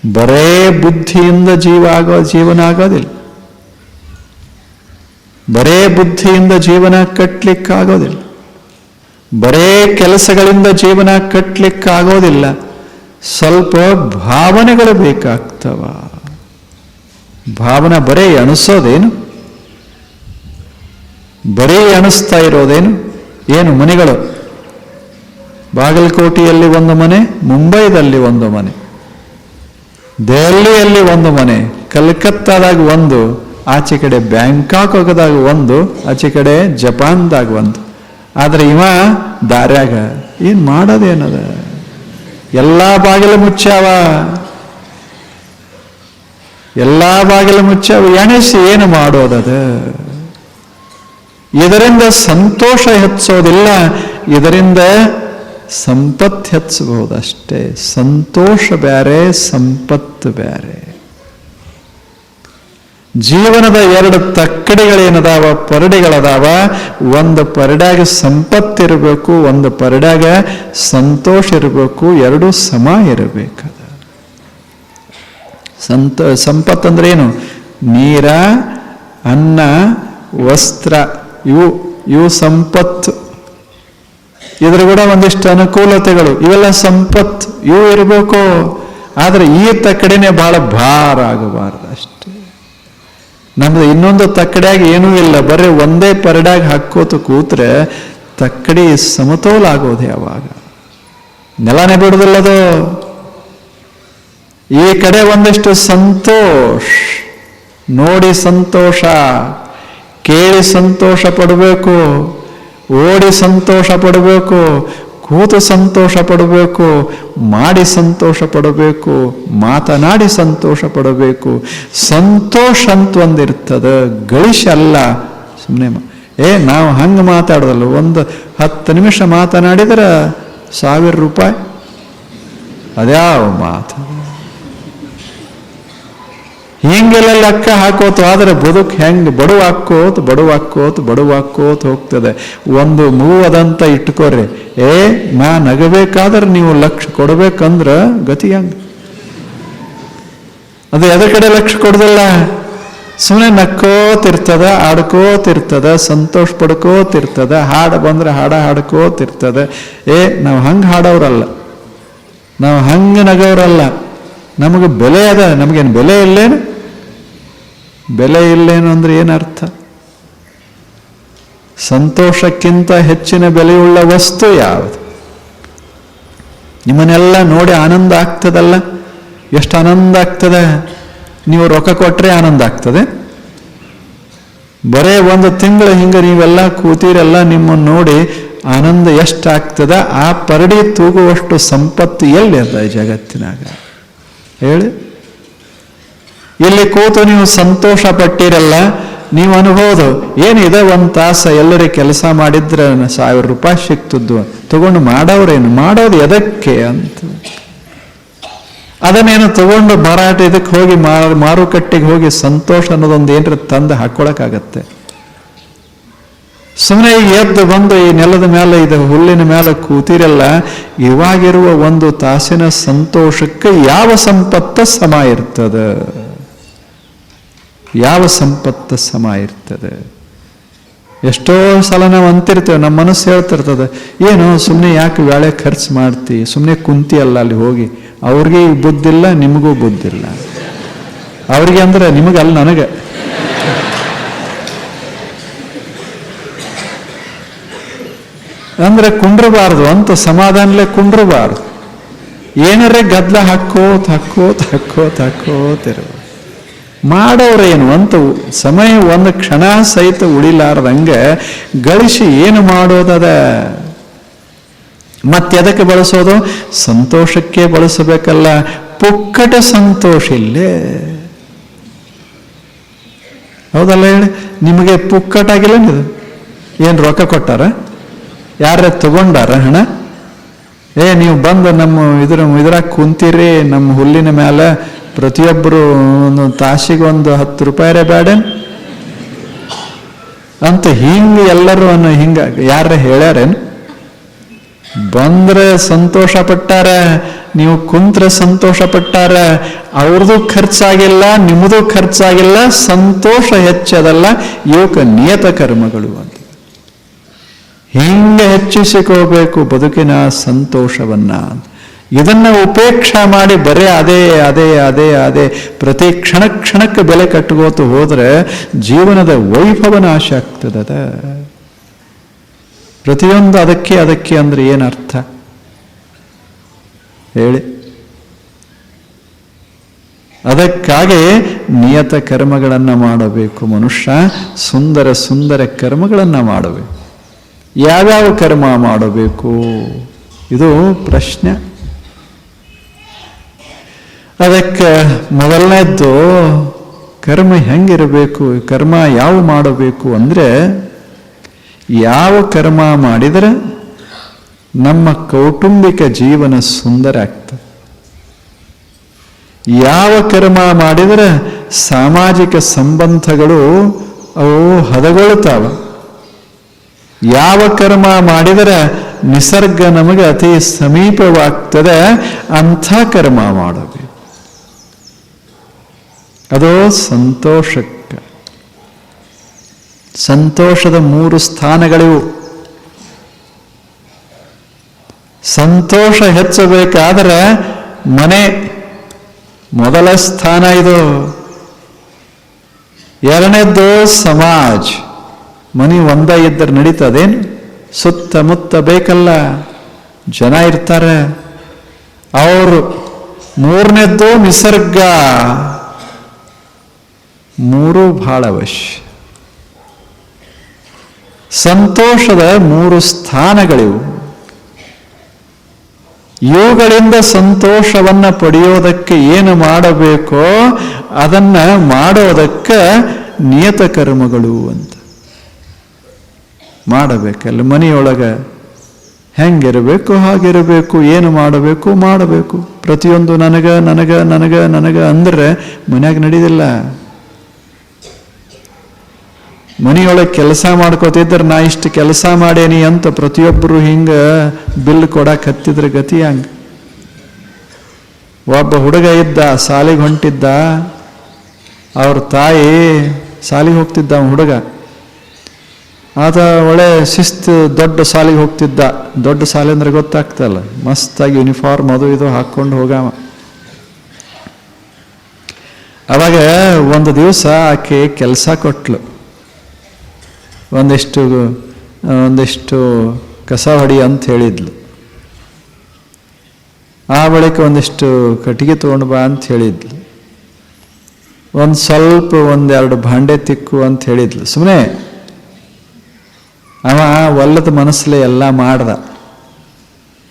ಬರೇ ಬುದ್ಧಿಯಿಂದ ಜೀವನ ಆಗೋದಿಲ್ಲ. ಬರೇ ಬುದ್ಧಿಯಿಂದ ಜೀವನ ಕಟ್ಟಲಿಕ್ಕಾಗೋದಿಲ್ಲ. ಬರೇ ಕೆಲಸಗಳಿಂದ ಜೀವನ ಕಟ್ಟಲಿಕ್ಕಾಗೋದಿಲ್ಲ. ಸ್ವಲ್ಪ ಭಾವನೆಗಳು ಬೇಕಾಗ್ತವ. ಭಾವನೆ ಬರೇ ಅನಿಸೋದೇನು? ಬರೀ ಅನಿಸ್ತಾ ಇರೋದೇನು? ಏನು ಮನೆಗಳು? ಬಾಗಲಕೋಟೆಯಲ್ಲಿ ಒಂದು ಮನೆ, ಮುಂಬೈದಲ್ಲಿ ಒಂದು ಮನೆ, ದೆಹಲಿಯಲ್ಲಿ ಒಂದು ಮನೆ, ಕಲ್ಕತ್ತಾದಾಗ ಒಂದು, ಆಚೆ ಕಡೆ ಬ್ಯಾಂಕಾಕ್ ಹೋಗದಾಗ ಒಂದು, ಆಚೆ ಕಡೆ ಜಪಾನ್ದಾಗ ಒಂದು. ಆದ್ರೆ ಇವ ದಾರ್ಯಾಗ ಏನ್ ಮಾಡೋದೇನದ? ಎಲ್ಲಾ ಬಾಗಿಲು ಮುಚ್ಚಾವ, ಎಲ್ಲಾ ಬಾಗಿಲು ಮುಚ್ಚಾವ. ಎಣಿಸಿ ಏನು ಮಾಡೋದದ? ಇದರಿಂದ ಸಂತೋಷ ಹೆಚ್ಚೋದಿಲ್ಲ, ಇದರಿಂದ ಸಂಪತ್ತು ಹೆಚ್ಚಬಹುದಷ್ಟೇ. ಸಂತೋಷ ಬೇರೆ, ಸಂಪತ್ತು ಬೇರೆ. ಜೀವನದ ಎರಡು ತಕ್ಕಡಿಗಳೇನದಾವ, ಪರಡಿಗಳದಾವ. ಒಂದು ಪರಡ್ಯಾಗ ಸಂಪತ್ತಿರಬೇಕು, ಒಂದು ಪರಡ್ಯಾಗ ಸಂತೋಷ ಇರಬೇಕು. ಎರಡು ಸಮ ಇರಬೇಕದ. ಸಂಪತ್ತಂದ್ರೆ ಏನು? ನೀರ, ಅನ್ನ, ವಸ್ತ್ರ, ಇವು ಸಂಪತ್ತು. ಇದ್ರ ಕೂಡ ಒಂದಿಷ್ಟು ಅನುಕೂಲತೆಗಳು, ಇವೆಲ್ಲ ಸಂಪತ್ತು, ಇವು ಇರಬೇಕು. ಆದ್ರೆ ಈ ತಕ್ಕಡಿನೇ ಬಹಳ ಭಾರ ಆಗಬಾರ್ದು ಅಷ್ಟೇ. ನಮ್ದು ಇನ್ನೊಂದು ತಕ್ಕಡಿಯಾಗಿ ಏನೂ ಇಲ್ಲ, ಬರೀ ಒಂದೇ ಪರಡ್ಯಾಗ ಹಾಕೋತು ಕೂತ್ರೆ ತಕ್ಕಡಿ ಸಮತೋಲ ಆಗೋದು ಯಾವಾಗ? ನೆಲನೇ ಬಿಡುದಿಲ್ಲದು. ಈ ಕಡೆ ಒಂದಿಷ್ಟು ಸಂತೋಷ, ನೋಡಿ ಸಂತೋಷ, ಕೇಳಿ ಸಂತೋಷ ಪಡಬೇಕು, ಓಡಿ ಸಂತೋಷ ಪಡಬೇಕು, ಕೂತು ಸಂತೋಷ ಪಡಬೇಕು, ಮಾಡಿ ಸಂತೋಷ ಪಡಬೇಕು, ಮಾತನಾಡಿ ಸಂತೋಷ ಪಡಬೇಕು. ಸಂತೋಷ ಅಂತ ಒಂದಿರ್ತದ, ಗಳಿಸಲ್ಲ. ಸುಮ್ಮನೆ ನಾವು ಹಂಗೆ ಮಾತಾಡೋದಲ್ಲ. ಒಂದು 10 ನಿಮಿಷ ಮಾತನಾಡಿದ್ರೆ 1000 ರೂಪಾಯಿ. ಅದ್ಯಾವ ಮಾತು? ಹಿಂಗೆಲ್ಲ ಲೆಕ್ಕ ಹಾಕೋತು. ಆದರೆ ಬದುಕು ಹೆಂಗೆ ಬಡವಾಕೋತ ಹೋಗ್ತದೆ. ಒಂದು ಮೂವದಂತ ಇಟ್ಕೋರಿ. ನಾ ನಗಬೇಕಾದ್ರೆ ನೀವು ಲಕ್ಷ ಕೊಡ್ಬೇಕಂದ್ರ ಗತಿ ಹೆಂಗ? ಅದು ಎದ್ರ ಕಡೆ ಲಕ್ಷ ಕೊಡೋದಿಲ್ಲ. ಸುಮ್ಮನೆ ನಕ್ಕೋತಿರ್ತದ, ಆಡ್ಕೋತಿರ್ತದ, ಸಂತೋಷ ಪಡ್ಕೋತಿರ್ತದ. ಹಾಡು ಬಂದ್ರೆ ಹಾಡ್ಕೋತಿರ್ತದ. ನಾವು ಹಂಗೆ ಹಾಡೋರಲ್ಲ, ನಾವು ಹಂಗೆ ನಗೋರಲ್ಲ. ನಮಗೆ ಬೆಲೆ ಅದ. ನಮಗೇನು ಬೆಲೆ ಇಲ್ಲೇನು? ಬೆಲೆ ಇಲ್ಲೇನು ಅಂದ್ರೆ ಏನರ್ಥ? ಸಂತೋಷಕ್ಕಿಂತ ಹೆಚ್ಚಿನ ಬೆಲೆಯುಳ್ಳ ವಸ್ತು ಯಾವುದು? ನಿಮ್ಮನ್ನೆಲ್ಲ ನೋಡಿ ಆನಂದ ಆಗ್ತದಲ್ಲ? ಎಷ್ಟು ಆನಂದ ಆಗ್ತದೆ? ನೀವು ರೊಕ್ಕ ಕೊಟ್ಟರೆ ಆನಂದ ಆಗ್ತದೆ? ಬರೇ ಒಂದು ತಿಂಗಳು ಹಿಂಗೆ ನೀವೆಲ್ಲ ಕೂತೀರೆಲ್ಲ, ನಿಮ್ಮನ್ನು ನೋಡಿ ಆನಂದ ಎಷ್ಟಾಗ್ತದ? ಆ ಪರಡಿ ತೂಗುವಷ್ಟು ಸಂಪತ್ತು ಎಲ್ಲಿರ್ತದೆ ಜಗತ್ತಿನಾಗ ಹೇಳಿ? ಇಲ್ಲಿ ಕೂತು ನೀವು ಸಂತೋಷ ಪಟ್ಟಿರಲ್ಲ, ನೀವು ಅನ್ಬೋದು ಏನಿದೆ, ಒಂದು ತಾಸು ಎಲ್ಲರಿಗೆ ಕೆಲಸ ಮಾಡಿದ್ರೆ 1000 ರೂಪಾಯಿ ಸಿಕ್ತದ್ದು, ತಗೊಂಡು ಮಾಡೋದು ಎದಕ್ಕೆ ಅಂತ. ಅದನ್ನೇನು ತಗೊಂಡು ಮಾರಾಟ ಇದಕ್ಕೆ ಹೋಗಿ ಮಾರುಕಟ್ಟೆಗೆ ಹೋಗಿ ಸಂತೋಷ ಅನ್ನೋದೊಂದು ಏನ್ರ ತಂದು ಹಾಕೊಳಕ್ಕಾಗತ್ತೆ? ಸುಮ್ಮನೆ ಈಗ ಎದ್ದು ಬಂದು ಈ ನೆಲದ ಮೇಲೆ, ಇದು ಹುಲ್ಲಿನ ಮೇಲೆ ಕೂತಿರಲ್ಲ, ಇವಾಗಿರುವ ಒಂದು ತಾಸಿನ ಸಂತೋಷಕ್ಕೆ ಯಾವ ಸಂಪತ್ತ ಸಮ ಇರ್ತದೆ? ಯಾವ ಸಂಪತ್ತ ಸಮ ಇರ್ತದೆ? ಎಷ್ಟೋ ಸಲ ನಾವು ಅಂತಿರ್ತೇವೆ, ನಮ್ಮ ಮನಸ್ಸು ಹೇಳ್ತಿರ್ತದೆ, ಏನು ಸುಮ್ಮನೆ ಯಾಕೆ ವೇಳೆ ಖರ್ಚು ಮಾಡ್ತಿ, ಸುಮ್ಮನೆ ಕುಂತಿಯಲ್ಲ ಅಲ್ಲಿ ಹೋಗಿ. ಅವ್ರಿಗೆ ಬುದ್ಧಿಲ್ಲ, ನಿಮಗೂ ಬುದ್ಧಿಲ್ಲ. ಅವ್ರಿಗೆ ಅಂದ್ರೆ ನಿಮಗಲ್ಲ, ನನಗೆ. ಅಂದ್ರೆ ಕುಂಡ್ರಬಾರ್ದು ಅಂತ, ಸಮಾಧಾನಲೇ ಕುಂಡ್ರಬಾರ್ದು. ಏನಾರೇ ಗದ್ದಲ ಹಾಕೋತಿರು. ಮಾಡೋರೇನು ಅಂತ ಸಮಯ ಒಂದು ಕ್ಷಣ ಸಹಿತ ಉಳಿಲಾರ್ದಂಗೆ ಗಳಿಸಿ ಏನು ಮಾಡೋದದ? ಮತ್ತೆದಕ್ಕೆ ಬಳಸೋದು? ಸಂತೋಷಕ್ಕೆ ಬಳಸಬೇಕಲ್ಲ. ಪುಕ್ಕಟ ಸಂತೋಷ ಇಲ್ಲೇ, ಹೌದಲ್ಲ ಹೇಳಿ? ನಿಮಗೆ ಪುಕ್ಕಟಾಗಿಲ್ಲ. ಇದು ಏನು ರೊಕ್ಕ ಕೊಟ್ಟಾರ? ಯಾರ ತಗೊಂಡಾರ ಹಣ? ನೀವು ಬಂದು ನಮ್ಮ ಇದ್ರಾಗ ಕುಂತೀರಿ, ನಮ್ಮ ಹುಲ್ಲಿನ ಮೇಲೆ ಪ್ರತಿಯೊಬ್ಬರು ಒಂದು ತಾಸಿಗೆ ಒಂದು 10 ರೂಪಾಯಿ ಬೇಡ ಅಂತ ಹಿಂಗೆ ಎಲ್ಲರೂ ಹಿಂಗ ಯಾರ ಹೇಳ್ಯಾರೇನು? ಬಂದ್ರೆ ಸಂತೋಷ ಪಟ್ಟಾರ, ನೀವು ಕುಂತ್ರೆ ಸಂತೋಷ ಪಟ್ಟಾರ. ಅವ್ರದ್ದು ಖರ್ಚಾಗಿಲ್ಲ, ನಿಮ್ಮದು ಖರ್ಚಾಗಿಲ್ಲ, ಸಂತೋಷ ಹೆಚ್ಚದಲ್ಲ. ಇವಕ್ಕೆ ನಿಯತ ಕರ್ಮಗಳು ಅಂತ. ಹಿಂಗೆ ಹೆಚ್ಚಿಸಿಕೋಬೇಕು ಬದುಕಿನ ಸಂತೋಷವನ್ನ. ಇದನ್ನ ಉಪೇಕ್ಷಾ ಮಾಡಿ ಬರೇ ಅದೇ ಅದೇ ಅದೇ ಅದೇ ಪ್ರತಿ ಕ್ಷಣಕ್ಕೆ ಬೆಲೆ ಕಟ್ಟಗೋತು ಹೋದ್ರೆ ಜೀವನದ ವೈಭವ ನಾಶ ಆಗ್ತದ. ಪ್ರತಿಯೊಂದು ಅದಕ್ಕೆ ಅಂದ್ರೆ ಏನರ್ಥ ಹೇಳಿ? ಅದಕ್ಕಾಗಿ ನಿಯತ ಕರ್ಮಗಳನ್ನು ಮಾಡಬೇಕು ಮನುಷ್ಯ. ಸುಂದರ ಕರ್ಮಗಳನ್ನು ಮಾಡಬೇಕು. ಯಾವ್ಯಾವ ಕರ್ಮ ಮಾಡಬೇಕು ಇದು ಪ್ರಶ್ನೆ. ಅದಕ್ಕೆ ಮೊದಲನೇದ್ದು ಕರ್ಮ ಹೆಂಗಿರಬೇಕು, ಕರ್ಮ ಯಾವ ಮಾಡಬೇಕು ಅಂದ್ರೆ, ಯಾವ ಕರ್ಮ ಮಾಡಿದರೆ ನಮ್ಮ ಕೌಟುಂಬಿಕ ಜೀವನ ಸುಂದರ ಆಗ್ತದೆ, ಯಾವ ಕರ್ಮ ಮಾಡಿದರೆ ಸಾಮಾಜಿಕ ಸಂಬಂಧಗಳು ಅವು ಹದಗೊಳ್ತಾವ, ಯಾವ ಕರ್ಮ ಮಾಡಿದರೆ ನಿಸರ್ಗ ನಮಗೆ ಅತಿ ಸಮೀಪವಾಗ್ತದೆ, ಅಂಥ ಕರ್ಮ ಮಾಡಬೇಕು. ಅದು ಸಂತೋಷಕ್ಕೆ. ಸಂತೋಷದ 3 ಸ್ಥಾನಗಳಿವು. ಸಂತೋಷ ಹೆಚ್ಚಬೇಕಾದರೆ ಮನೆ ಮೊದಲ ಸ್ಥಾನ ಇದು. ಎರಡನೇದ್ದು ಸಮಾಜ. ಮನೆ ಒಂದ ಇದ್ದರೆ ನಡೀತದೇನು? ಸುತ್ತಮುತ್ತ ಬೇಕಲ್ಲ, ಜನ ಇರ್ತಾರೆ ಅವರು. ಮೂರನೇದ್ದು ನಿಸರ್ಗ. 3 ಬಹಳ ಅವಶ್ಯ. ಸಂತೋಷದ 3 ಸ್ಥಾನಗಳಿವು. ಇವುಗಳಿಂದ ಸಂತೋಷವನ್ನ ಪಡೆಯೋದಕ್ಕೆ ಏನು ಮಾಡಬೇಕೋ ಅದನ್ನ ಮಾಡೋದಕ್ಕೆ ನಿಯತ ಕರ್ಮಗಳು ಅಂತ ಮಾಡಬೇಕಲ್ಲ. ಮನೆಯೊಳಗೆ ಹೆಂಗಿರಬೇಕು ಹಾಗಿರಬೇಕು, ಏನು ಮಾಡಬೇಕು. ಪ್ರತಿಯೊಂದು ನನಗ ಅಂದ್ರೆ ಮನ್ಯಾಗ ನಡೀದಿಲ್ಲ. ಮನೆಯೊಳಗೆ ಕೆಲಸ ಮಾಡ್ಕೋತಿದ್ರೆ ನಾ ಇಷ್ಟು ಕೆಲಸ ಮಾಡೇನಿ ಅಂತ ಪ್ರತಿಯೊಬ್ಬರು ಹಿಂಗ ಬಿಲ್ ಕೊಡಕ್ಕೆ ಹತ್ತಿದ್ರೆ ಗತಿ ಹಂಗ. ಒಬ್ಬ ಹುಡುಗ ಇದ್ದ, ಸಾಲಿಗೆ ಹೊಂಟಿದ್ದ. ಅವ್ರ ತಾಯಿ ಸಾಲಿಗೆ ಹೋಗ್ತಿದ್ದ ಹುಡುಗ. ಆತ ಒಳ್ಳೆ ಶಿಸ್ತು, ದೊಡ್ಡ ಸಾಲಿಗೆ ಹೋಗ್ತಿದ್ದ. ದೊಡ್ಡ ಸಾಲಿ ಅಂದ್ರೆ ಗೊತ್ತಾಗ್ತಲ್ಲ, ಮಸ್ತಾಗಿ ಯೂನಿಫಾರ್ಮ್ ಅದು ಇದು ಹಾಕ್ಕೊಂಡು ಹೋಗಾವ. ಅವಾಗ ಒಂದು ದಿವಸ ಆಕೆ ಕೆಲಸ ಕೊಟ್ಲು. ಒಂದಿಷ್ಟು ಕಸ ಹೊಡಿ ಅಂತ ಹೇಳಿದ್ಲು. ಆ ಬಳಿಕ ಒಂದಿಷ್ಟು ಕಟ್ಟಿಗೆ ತಗೊಂಡು ಬಾ ಅಂತ ಹೇಳಿದ್ಲು. ಒಂದೆರಡು ಭಾಂಡೆ ತಿಕ್ಕು ಅಂತ ಹೇಳಿದ್ಲು. ಸುಮ್ಮನೆ ಅವ ಒಲ್ಲದ ಮನಸ್ಸಲ್ಲೇ ಎಲ್ಲ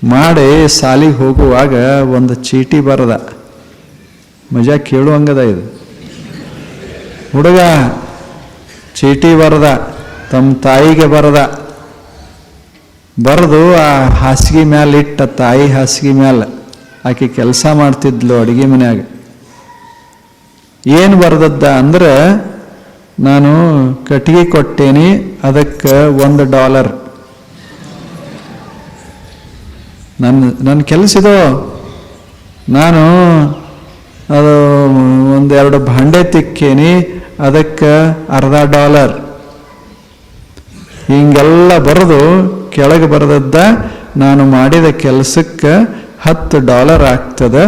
ಮಾಡಿ ಸಾಲಿಗೆ ಹೋಗುವಾಗ ಒಂದು ಚೀಟಿ ಬರದ. ಮಜಾ ಕೇಳುವಂಗದ ಇದು. ಹುಡುಗ ಚೀಟಿ ಬರದ, ತಮ್ಮ ತಾಯಿಗೆ ಬರೆದು ಆ ಹಾಸಿಗೆ ಮ್ಯಾಲ ಇಟ್ಟ. ತಾಯಿ ಹಾಸಿಗೆ ಮ್ಯಾಲ ಆಕೆ ಕೆಲಸ ಮಾಡ್ತಿದ್ಲು ಅಡುಗೆ ಮನ್ಯಾಗ. ಏನು ಬರೆದದ್ದ ಅಂದ್ರೆ, ನಾನು ಕಟ್ಟಿಗೆ ಕೊಟ್ಟೇನಿ, ಅದಕ್ಕೆ $1. ನನ್ನ ಕೆಲಸ ಇದು. ನಾನು ಅದು ಒಂದೆರಡು ಭಾಂಡೆ ತಿಕ್ಕೇನಿ, ಅದಕ್ಕೆ $1. ಹಿಂಗೆಲ್ಲ ಬರೆದು ಕೆಳಗೆ ಬರೆದದ್ದ, ನಾನು ಮಾಡಿದ ಕೆಲಸಕ್ಕೆ $10 ಆಗ್ತದೆ,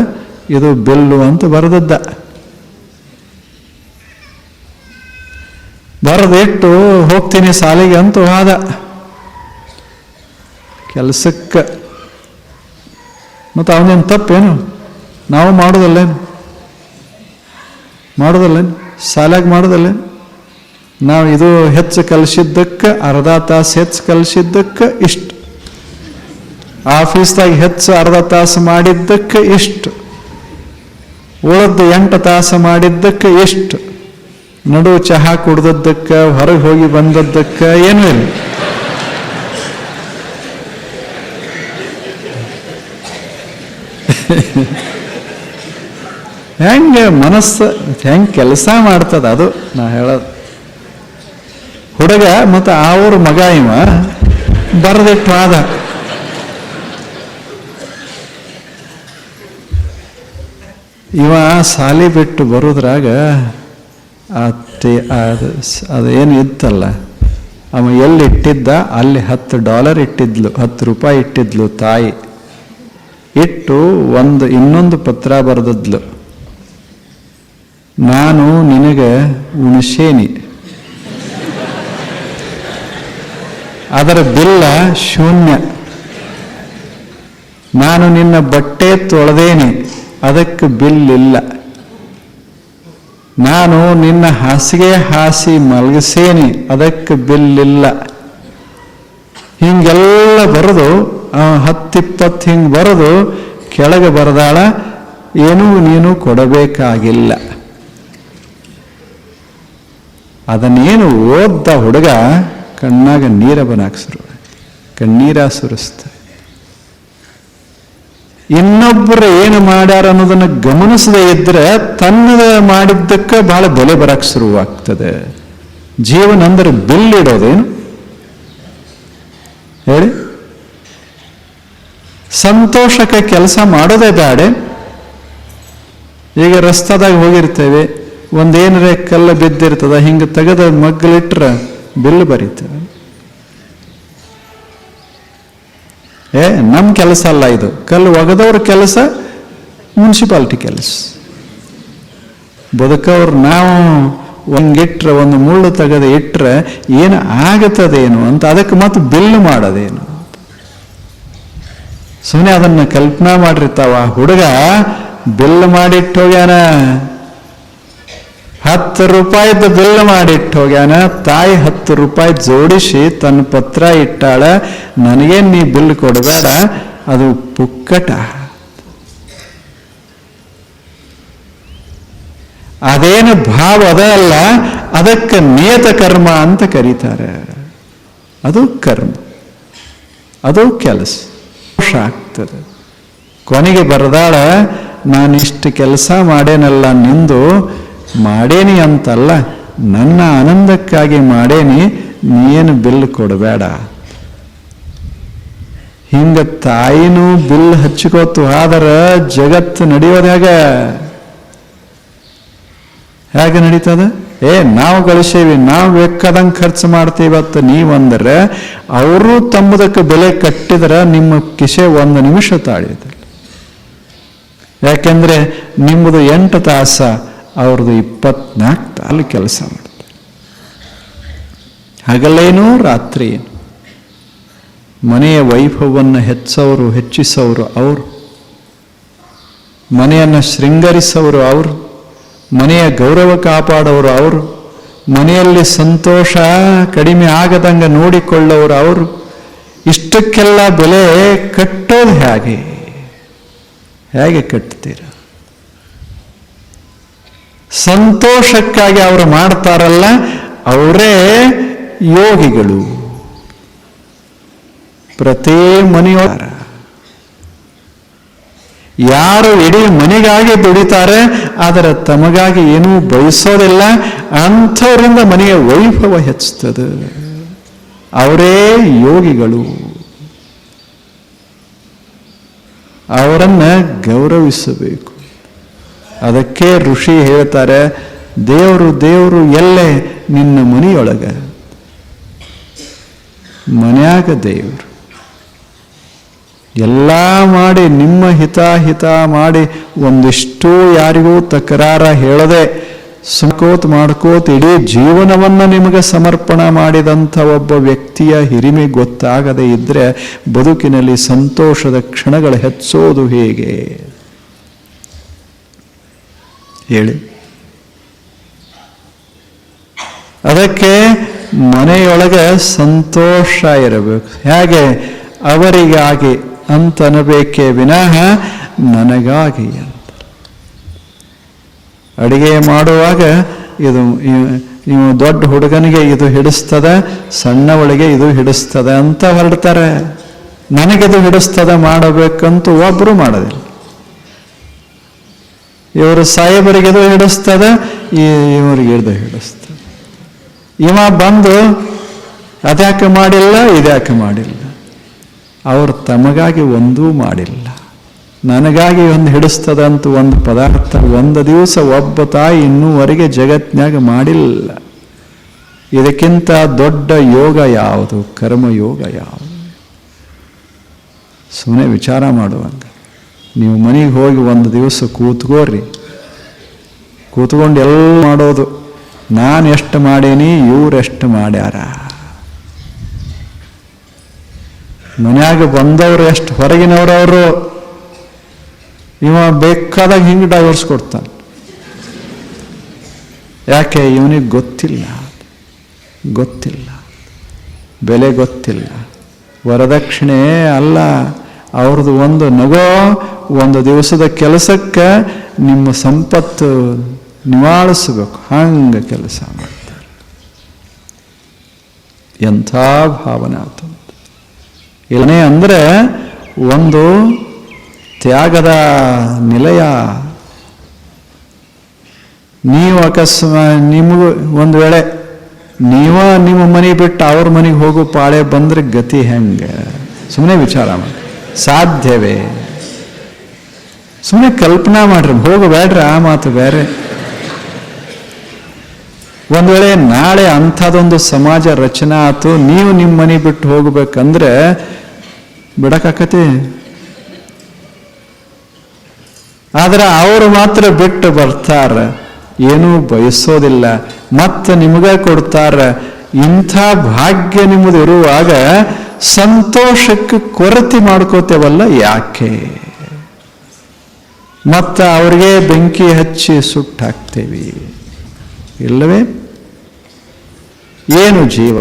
ಇದು ಬಿಲ್ಲು ಅಂತ ಬರೆದದ್ದ. ಬರೆದಿಟ್ಟು ಹೋಗ್ತೀನಿ ಸಾಲಿಗೆ ಅಂತ ಹೋದ ಕೆಲಸಕ್ಕೆ. ಮತ್ತು ಅವನೇನು ತಪ್ಪೇನು? ನಾವು ಮಾಡೋದಲ್ಲೇನು? ಸಾಲಾಗಿ ಮಾಡೋದಲ್ಲೇನು? ನಾವು ಇದು ಹೆಚ್ಚು ಕಲಿಸಿದ್ದಕ್ಕೆ, ಅರ್ಧ ತಾಸು ಹೆಚ್ಚು ಕಲಿಸಿದ್ದಕ್ಕೆ ಇಷ್ಟು, ಆಫೀಸ್ದಾಗ ಹೆಚ್ಚು ಅರ್ಧ ತಾಸು ಮಾಡಿದ್ದಕ್ಕೆ ಇಷ್ಟು, ಉಳಿದ 8 ತಾಸು ಮಾಡಿದ್ದಕ್ಕೆ ಇಷ್ಟು, ನಡು ಚಹಾ ಕುಡ್ದದ್ದಕ್ಕೆ, ಹೊರಗೆ ಹೋಗಿ ಬಂದದ್ದಕ್ಕೆ ಏನೂ ಇಲ್ಲ. ಹೆಂಗೆ ಮನಸ್ಸು ಹೆಂಗೆ ಕೆಲಸ ಮಾಡ್ತದ ಅದು ನಾ ಹೇಳೋದು. ಹುಡುಗ ಮತ್ತು ಅವ್ರ ಮಗ ಇವ ಬರೆದಿಟ್ಟು ಆದ. ಇವ ಸಾಲಿ ಬಿಟ್ಟು ಬರೋದ್ರಾಗ ಅದೇನು ಇತ್ತಲ್ಲ, ಅವ ಎಲ್ಲಿ ಇಟ್ಟಿದ್ದ ಅಲ್ಲಿ $10 ಇಟ್ಟಿದ್ಲು, $10 ಇಟ್ಟಿದ್ಲು ತಾಯಿ. ಇಟ್ಟು ಇನ್ನೊಂದು ಪತ್ರ ಬರೆದದ್ಲು, ನಾನು ನಿನಗೆ ಉಣಿಸೇನಿ, ಅದರ ಬಿಲ್ಲ ಶೂನ್ಯ. ನಾನು ನಿನ್ನ ಬಟ್ಟೆ ತೊಳೆದೇನಿ, ಅದಕ್ಕೆ ಬಿಲ್ ಇಲ್ಲ. ನಾನು ನಿನ್ನ ಹಾಸಿಗೆ ಹಾಸಿ ಮಲಗಿಸೇನಿ, ಅದಕ್ಕೆ ಬಿಲ್ ಇಲ್ಲ. ಹಿಂಗೆಲ್ಲ ಬರೆದು 10-20 ಹಿಂಗೆ ಬರೆದು ಕೆಳಗೆ ಬರೆದಾಳ, ಏನೂ ನೀನು ಕೊಡಬೇಕಾಗಿಲ್ಲ. ಅದನ್ನೇನು ಓದ್ದ ಹುಡುಗ ಕಣ್ಣಾಗ ನೀರ ಬನಾಕ್ಸರು, ಕಣ್ಣೀರ ಸುರಿಸ್ತ. ಇನ್ನೊಬ್ಬರು ಏನು ಮಾಡ್ಯಾರ ಅನ್ನೋದನ್ನು ಗಮನಿಸದೇ ಇದ್ರೆ ತನ್ನದ ಮಾಡಿದ್ದಕ್ಕೆ ಬಹಳ ಬೆಲೆ ಬರಕ್ಕೆ ಶುರುವಾಗ್ತದೆ. ಜೀವನ ಅಂದ್ರೆ ಬಿಲ್ ಇಡೋದೇನು ಹೇಳಿ? ಸಂತೋಷಕ್ಕೆ ಕೆಲಸ ಮಾಡೋದೇ ಬೇಡ. ಈಗ ರಸ್ತಾದಾಗ ಹೋಗಿರ್ತೇವೆ, ಒಂದೇನರೇ ಕಲ್ಲು ಬಿದ್ದಿರ್ತದ, ಹಿಂಗೆ ತೆಗೆದ ಮಗ್ಗಲಿಟ್ರೆ ಬಿಲ್ ಬರೀತೇವೆ. ನಮ್ಮ ಕೆಲಸ ಅಲ್ಲ ಇದು, ಕಲ್ಲು ಒಗದವ್ರ ಕೆಲಸ, ಮುನ್ಸಿಪಾಲ್ಟಿ ಕೆಲಸ. ಬದುಕವ್ರು ನಾವು ಒಂಗಿಟ್ರೆ, ಒಂದು ಮುಳ್ಳು ತೆಗೆದು ಇಟ್ರೆ ಏನು ಆಗತ್ತದೇನು ಅಂತ, ಅದಕ್ಕೆ ಮತ್ತೆ ಬಿಲ್ ಮಾಡೋದೇನು? ಸುಮ್ಮನೆ ಅದನ್ನು ಕಲ್ಪನಾ ಮಾಡಿರ್ತಾವ. ಹುಡುಗ ಬಿಲ್ ಮಾಡಿಟ್ಟು ಹೋಗ್ಯಾನ, $10 ಬಿಲ್ ಮಾಡಿಟ್ಟು ಹೋಗ್ಯಾನ. ತಾಯಿ $10 ಜೋಡಿಸಿ ತನ್ನ ಪತ್ರ ಇಟ್ಟಾಳ, ನನಗೇನು ನೀ ಬಿಲ್ ಕೊಡಬೇಡ, ಅದು ಪುಕ್ಕಟ. ಅದೇನು ಭಾವ ಅದ ಅಲ್ಲ, ಅದಕ್ಕೆ ನಿಯತ ಕರ್ಮ ಅಂತ ಕರೀತಾರೆ. ಅದು ಕರ್ಮ, ಅದು ಕೆಲಸ ಆಗ್ತದೆ. ಕೊನೆಗೆ ಬರದಾಳ, ನಾನಿಷ್ಟು ಕೆಲಸ ಮಾಡೇನಲ್ಲ, ನಿಂದು ಮಾಡೇನಿ ಅಂತಲ್ಲ, ನನ್ನ ಆನಂದಕ್ಕಾಗಿ ಮಾಡೇನಿ, ನೀನು ಬಿಲ್ ಕೊಡಬೇಡ. ಹಿಂಗ ತಾಯಿನೂ ಬಿಲ್ ಹಚ್ಕೋತು ಆದ್ರೆ ಜಗತ್ತು ನಡೆಯೋದು ಹೇಗೆ ನಡೀತದ? ನಾವು ಗಳಿಸೇವಿ, ನಾವು ಬೇಕಾದಂಗೆ ಖರ್ಚು ಮಾಡ್ತೀವತ್ತು ನೀವಂದ್ರೆ, ಅವರು ತಮ್ಮದಕ್ಕೆ ಬೆಲೆ ಕಟ್ಟಿದ್ರೆ ನಿಮ್ಮ ಕಿಸೆ 1 ನಿಮಿಷ ತಾಳಿದ. ಯಾಕೆಂದ್ರೆ ನಿಮ್ಮದು 8 ತಾಸ, ಅವ್ರದ್ದು 24 ತಾಸು ಕೆಲಸ ಮಾಡ್ತಾರೆ. ಹಗಲೇನೋ ರಾತ್ರಿ ಏನು. ಮನೆಯ ವೈಭವವನ್ನು ಹೆಚ್ಚಿಸೋರು ಅವರು, ಮನೆಯನ್ನು ಶೃಂಗರಿಸೋರು ಅವರು, ಮನೆಯ ಗೌರವ ಕಾಪಾಡೋರು ಅವರು, ಮನೆಯಲ್ಲಿ ಸಂತೋಷ ಕಡಿಮೆ ಆಗದಂಗೆ ನೋಡಿಕೊಳ್ಳೋರು ಅವರು. ಇಷ್ಟಕ್ಕೆಲ್ಲ ಬೆಲೆ ಕಟ್ಟೋದು ಹೇಗೆ ಕಟ್ತೀರ? ಸಂತೋಷಕ್ಕಾಗಿ ಅವರು ಮಾಡ್ತಾರಲ್ಲ, ಅವರೇ ಯೋಗಿಗಳು. ಪ್ರತಿ ಮನೆಯೊಳ ಯಾರು ಇಡೀ ಮನೆಗಾಗಿ ದುಡಿತಾರೆ, ಆದರೆ ತಮಗಾಗಿ ಏನೂ ಬಯಸೋದಿಲ್ಲ, ಅಂಥವರಿಂದ ಮನೆಯ ವೈಭವ ಹೆಚ್ಚುತ್ತದೆ. ಅವರೇ ಯೋಗಿಗಳು. ಅವರನ್ನು ಗೌರವಿಸಬೇಕು. ಅದಕ್ಕೆ ಋಷಿ ಹೇಳ್ತಾರೆ, ದೇವರು ಎಲ್ಲೇ ನಿನ್ನ ಮನೆಯೊಳಗ, ಮನ್ಯಾಗ ದೇವರು. ಎಲ್ಲ ಮಾಡಿ ನಿಮ್ಮ ಹಿತ ಮಾಡಿ ಒಂದಿಷ್ಟು ಯಾರಿಗೂ ತಕರಾರ ಹೇಳದೆ ಮಾಡ್ಕೋತ ಇಡೀ ಜೀವನವನ್ನು ನಿಮಗೆ ಸಮರ್ಪಣೆ ಮಾಡಿದಂಥ ಒಬ್ಬ ವ್ಯಕ್ತಿಯ ಹಿರಿಮೆ ಗೊತ್ತಾಗದೇ ಇದ್ರೆ ಬದುಕಿನಲ್ಲಿ ಸಂತೋಷದ ಕ್ಷಣಗಳು ಹೆಚ್ಚೋದು ಹೇಗೆ ಹೇಳಿ? ಅದಕ್ಕೆ ಮನೆಯೊಳಗೆ ಸಂತೋಷ ಇರಬೇಕು. ಹೇಗೆ? ಅವರಿಗಾಗಿ ಅಂತನಬೇಕೇ ವಿನಃ ನನಗಾಗಿ ಅಂತ. ಅಡಿಗೆ ಮಾಡುವಾಗ ನೀವು ದೊಡ್ಡ ಹುಡುಗನಿಗೆ ಇದು ಹಿಡಿಸ್ತದ, ಸಣ್ಣವಳಿಗೆ ಇದು ಹಿಡಿಸ್ತದ ಅಂತ ಹೊರಡ್ತಾರೆ. ನನಗಿದು ಹಿಡಿಸ್ತದ ಮಾಡಬೇಕಂತೂ ಒಬ್ಬರು ಮಾಡೋದಿಲ್ಲ. ಇವರು ಸಾಹೇಬರಿಗೆದು ಹಿಡಿಸ್ತದ, ಇವರಿಗೆ ಇದು ಹಿಡಿಸ್ತದ. ಇವ ಬಂದು ಅದ್ಯಾಕೆ ಮಾಡಿಲ್ಲ, ಇದ್ಯಾಕೆ ಮಾಡಿಲ್ಲ. ಅವರು ತಮಗಾಗಿ ಒಂದೂ ಮಾಡಿಲ್ಲ. ನನಗಾಗಿ ಒಂದು ಹಿಡಿಸ್ತದಂತ ಒಂದು ಪದಾರ್ಥ ಒಂದು ದಿವಸ ಒಬ್ಬ ತಾಯಿ ಇನ್ನೂವರೆಗೆ ಜಗತ್ನಾಗ ಮಾಡಿಲ್ಲ. ಇದಕ್ಕಿಂತ ದೊಡ್ಡ ಯೋಗ ಯಾವುದು? ಕರ್ಮಯೋಗ ಯಾವುದು? ಸುಮ್ಮನೆ ವಿಚಾರ ಮಾಡುವಂಗ. ನೀವು ಮನೆಗೆ ಹೋಗಿ ಒಂದು ದಿವಸ ಕೂತ್ಕೋರಿ, ಕೂತ್ಕೊಂಡು ಎಲ್ಲ ಮಾಡೋದು, ನಾನು ಎಷ್ಟು ಮಾಡೀನಿ, ಇವರೆಷ್ಟು ಮಾಡ್ಯಾರ, ಮನ್ಯಾಗ ಬಂದವರು ಎಷ್ಟು, ಹೊರಗಿನವರವರು. ಇವ ಬೇಕಾದಾಗ ಹಿಂಗೆ ಡೈವರ್ಸ್ ಕೊಡ್ತಾನೆ. ಯಾಕೆ? ಇವನಿಗೆ ಗೊತ್ತಿಲ್ಲ, ಬೆಲೆ ಗೊತ್ತಿಲ್ಲ. ವರದಕ್ಷಿಣೆ ಅಲ್ಲ, ಅವ್ರದ್ದು ಒಂದು ನಗೋ, ಒಂದು ದಿವಸದ ಕೆಲಸಕ್ಕೆ ನಿಮ್ಮ ಸಂಪತ್ತು ನಿವಾಳಿಸ್ಬೇಕು, ಹಂಗೆ ಕೆಲಸ ಮಾಡ್ತಾರೆ. ಎಂಥ ಭಾವನೆ ಆತು ಇಲ್ಲನೇ ಅಂದರೆ ಒಂದು ತ್ಯಾಗದ ನಿಲಯ. ನೀವು ನಿಮಗೂ ಒಂದು ವೇಳೆ ನಿಮ್ಮ ಮನೆ ಬಿಟ್ಟು ಅವ್ರ ಮನೆಗೆ ಹೋಗೋ ಪಾಳೆ ಬಂದ್ರೆ ಗತಿ ಹೆಂಗೆ? ಸುಮ್ಮನೆ ವಿಚಾರ ಮಾಡಿ. ಸಾಧ್ಯವೇ? ಸುಮ್ಮನೆ ಕಲ್ಪನಾ ಮಾಡ್ರಿ, ಹೋಗಬೇಡ್ರಿ, ಆ ಮಾತು ಬೇರೆ. ಒಂದು ವೇಳೆ ನಾಳೆ ಅಂಥದ್ದೊಂದು ಸಮಾಜ ರಚನೆ ಆಯ್ತು, ನೀವು ನಿಮ್ಮ ಮನೆ ಬಿಟ್ಟು ಹೋಗ್ಬೇಕಂದ್ರೆ ಬಿಡಕ್ಕಾಕತಿ? ಆದ್ರೆ ಅವರು ಮಾತ್ರ ಬಿಟ್ಟು ಬರ್ತಾರೆ, ಏನೂ ಬಯಸೋದಿಲ್ಲ, ಮತ್ತೆ ನಿಮಗೆ ಕೊಡ್ತಾರೆ. ಇಂಥ ಭಾಗ್ಯ ನಿಮ್ಮದು ಇರುವಾಗ ಸಂತೋಷಕ್ಕೆ ಕೊರತೆ ಮಾಡ್ಕೋತೇವಲ್ಲ, ಯಾಕೆ? ಮತ್ತೆ ಅವ್ರಿಗೆ ಬೆಂಕಿ ಹಚ್ಚಿ ಸುಟ್ಟಾಕ್ತೇವೆ, ಇಲ್ಲವೇ? ಏನು ಜೀವ?